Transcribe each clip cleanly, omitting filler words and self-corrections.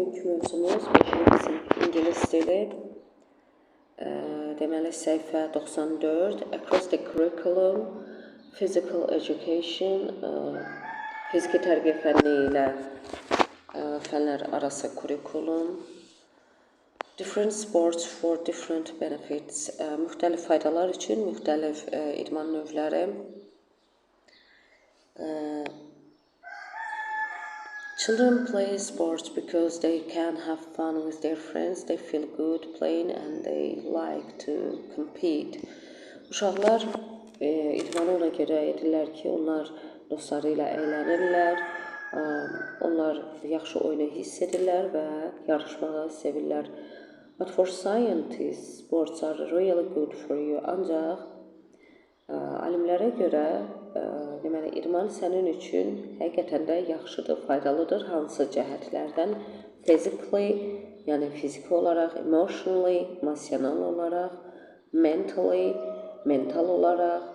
bugünkü mövzumuz 5-ci sinif ingilis dili. Deməli, səhifə 94. Across the curriculum, physical education, fiziki tərbiyə fənni ilə fənlər arası kurikulum. Different sports for different benefits. Müxtəlif faydalar üçün müxtəlif idman növləri. Children play sports because they can have fun with their friends, they feel good playing and they like to compete. Uşaqlar idmanı ona görə edirlər ki, onlar dostları ilə əylənirlər, onlar yaxşı oyunu hiss edirlər və yarışmağı sevirlər. But for scientists, sports are really good for you. Ancaq alimlərə görə deməli, idman sənin üçün həqiqətən də yaxşıdır, faydalıdır. Hansı cəhətlərdən? Physically, yəni fiziki olaraq, emotionally, emosional olaraq, mentally, mental olaraq,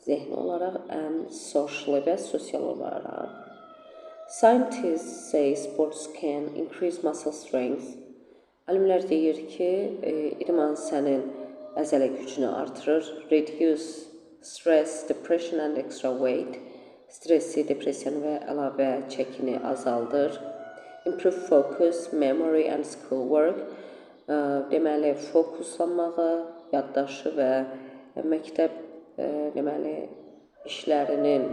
zehni olaraq, and socially və sosial olaraq. Scientists say sports can increase muscle strength. Alimlər deyir ki, idman sənin əzələ gücünü artırır, reduce stress, depression and extra weight, stressi, depression və əlavə çəkini azaldır. Improve focus, memory and schoolwork, deməli, fokuslanmağı, yaddaşı və məktəb deməli, işlərinin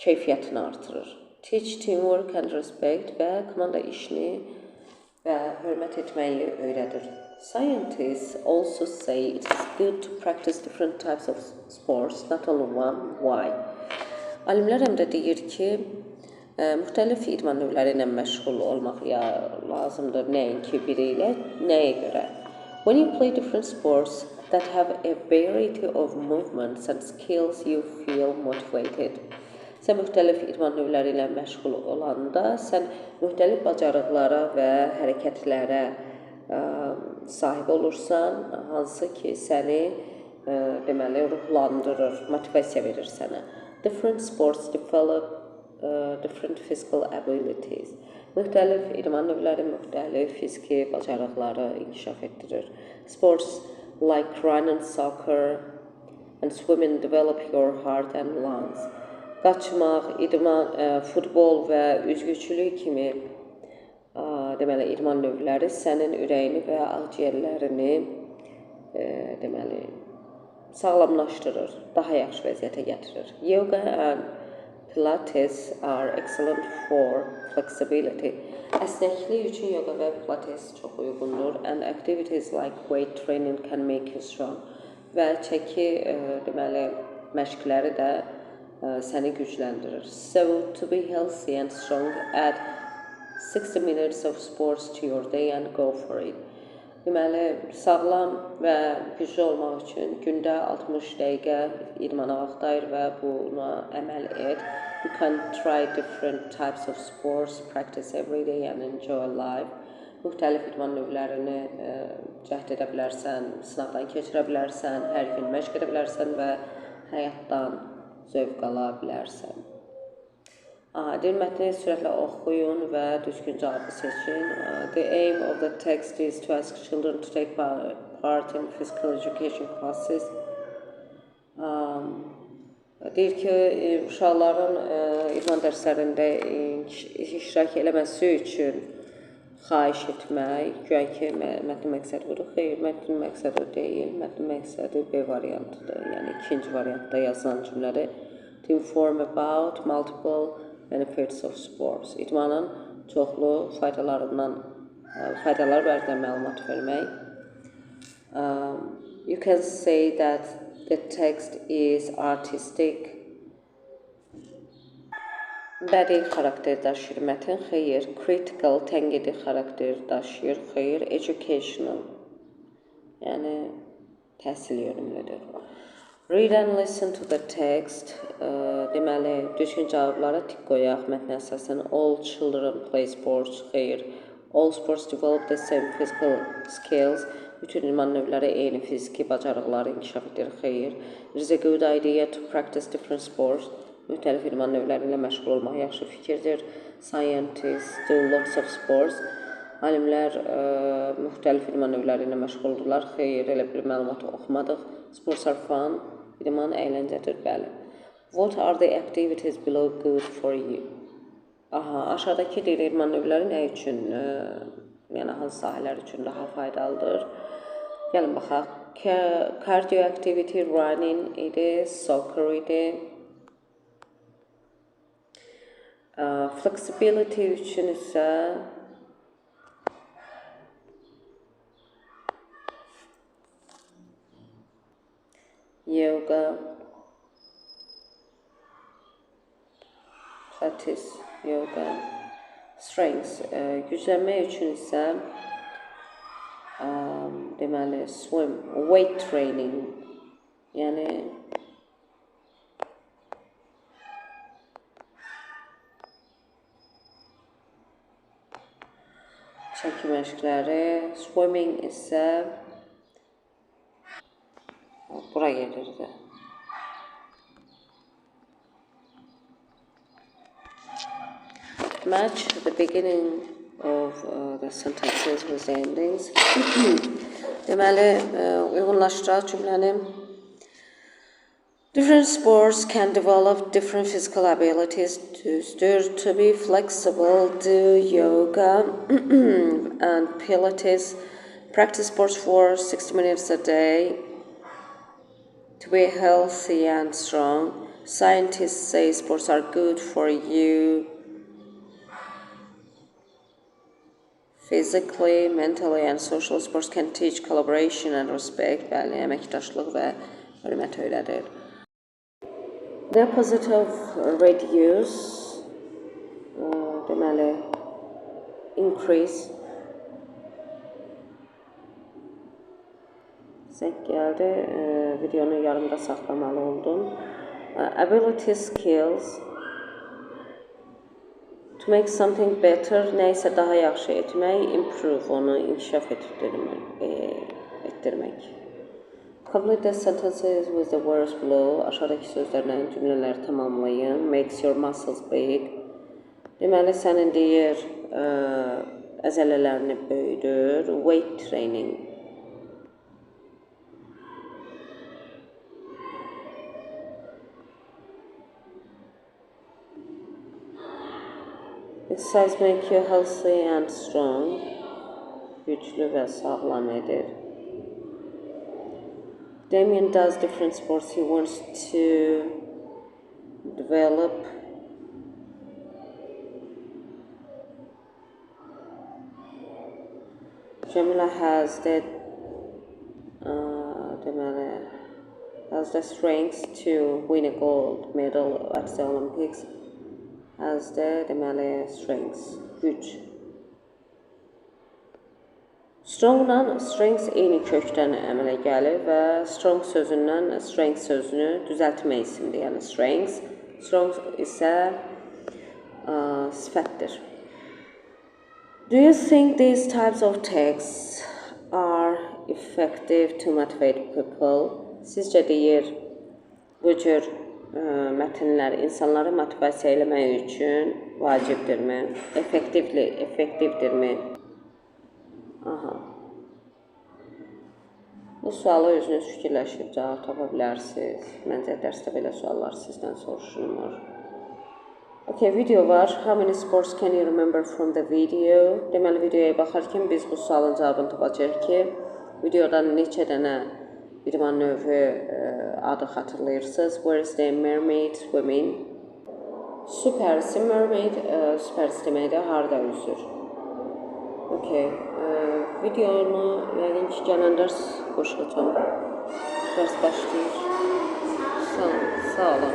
keyfiyyətini artırır. Teach teamwork and respect və komanda işini və hörmət etməyi öyrədir. Scientists also say it is good to practice different types of sports, not only one. Why? Alimlər həm də deyir ki, müxtəlif idman növləri ilə məşğul olmaq lazımdır, nəinki biri ilə, nəyə görə? When you play different sports that have a variety of movements and skills, you feel motivated. Sən müxtəlif idman növləri ilə məşğul olanda, sən müxtəlif bacarıqlara və hərəkətlərə sahib olursan, hansı ki səni deməli ruhlandırır, motivasiya verir sənə. Different sports develop different physical abilities. Müxtəlif idman növləri müxtəlif fiziki bacarıqları inkişaf etdirir. Sports like running, soccer and swimming develop your heart and lungs. Qaçmaq, idman, futbol və üzgüçülük kimi deməli, idman növləri sənin ürəyini və ağciyərlərini deməli, sağlamlaşdırır, daha yaxşı vəziyyətə gətirir. Yoga and Pilates are excellent for flexibility. Əsnəklik üçün yoga və pilates çox uyğundur. And activities like weight training can make you strong. Və çəki deməli, məşqləri də səni gücləndirir. So to be healthy and strong, add 60 minutes of sports to your day and go for it. Deməli, sağlam və güclü olmaq üçün gündə 60 dəqiqə idmana vaxt ayır və buna əməl et. You can try different types of sports, practice every day and enjoy life. Müxtəlif idman növlərini cəhd edə bilərsən, sınaqdan keçirə bilərsən, hər gün məşq edə bilərsən və həyatdan zövq ala bilərsən. Deyir, mətni sürətlə oxuyun və düzgün cavabı seçin. The aim of the text is to ask children to take part in physical education classes. Deyir ki, uşaqların idman dərslərində iştirak eləməsi üçün xahiş etmək, güya ki, mətnin məqsədi budur. Xeyr, mətnin məqsədi deyil, mətnin məqsədi B variantıdır, yəni ikinci variantda yazılan cümlədir. To inform about multiple benefits of sports. İdmanın çoxlu faydalar barədə məlumat vermək. You can say that the text is artistic. Bədii xarakter daşıyır mətn, xeyr. Critical, tənqidi xarakter daşıyır, xeyr. Educational, yəni təhsil yönümlüdür. Read and listen to the text. Deməli, düzgün cavablara tik qoyaq mətnə əsasən. All children play sports, xeyr. All sports develop the same physical skills. Bütün idman növləri eyni fiziki bacarıqları inkişaf edir, xeyr. It is a good idea to practice different sports. Müxtəlif idman növləri ilə məşğul olmaq yaxşı fikirdir. Scientists do lots of sports. Alimlər müxtəlif idman növləri ilə məşğuldurlar. Xeyr, elə bir məlumat oxumadıq. Sports are fun. İdman əyləncədir, bəli. What are the activities below good for you? Aha, aşağıdakı deyir idman növləri nə üçün, yəni hansı sahələr üçün daha faydalıdır? Gəlin baxaq. Cardio activity, running idi, soccer idi. Flexibility üçün isə yoga, pilates, yoga, strength, güclənmək üçün isə deməli swim, weight training, yəni çəki məşqləri, swimming isə bura gelirdi. Match the beginning of the sentences with the endings. Deməli, uyğunlaşdıraq cümləni. Different sports can develop different physical abilities. To be flexible, do yoga and pilates. Practice sports for 60 minutes a day. To be healthy and strong. Scientists say sports are good for you physically, mentally, and social. Sports can teach collaboration and respect. Bəli, əməkdaşlıq və hörmət öyrədir. The opposite of reduce, deməli, increase. Zəng gəldi, videonu yarımda saxlamalı oldum. Ability, skills. To make something better, nəysə daha yaxşı etmək, improve, onu inkişaf etdirmək. Complete the sentences with the words below. Aşağıdakı sözlərlə cümlələri tamamlayın. Makes your muscles big. Deməli, sənin deyir, əzələlərini böyüdür. Weight training. Exercise make you healthy and strong. Güçlü və sağlam edir. Damien does different sports. He wants to develop Jamila has the strength to win a gold medal at the Olympics. Has the strength, güc. Strong'dan strength eyni kökdən əmələ gəlir və strong sözündən strength sözünü düzəltmə isimdir, yəni strength. Strong isə sifətdir. Do you think these types of texts are effective to motivate people? Sizcə deyir, bu cür mətnlər insanları motivasiya eləmək üçün vacibdirmi? Effektivdirmi? Aha. Bu sualı özünüz fikirləşib cavab tapa bilərsiniz. Məncə dərsdə belə suallar sizdən soruşulmur. Okay, video var. How many sports can you remember from the video? Deməli, videoya baxarkən biz bu sualın cavabını tapacağıq ki, videodan neçə dənə idman növü adı xatırlayırsınız. Where is the mermaid swimming? Supersi, mermaid supersi deməkdir, harda üzür. Okay, videonu yəqin ki, gələn dərs qoşulacam. Dərs başlayır. Sağ olun, sağ olun.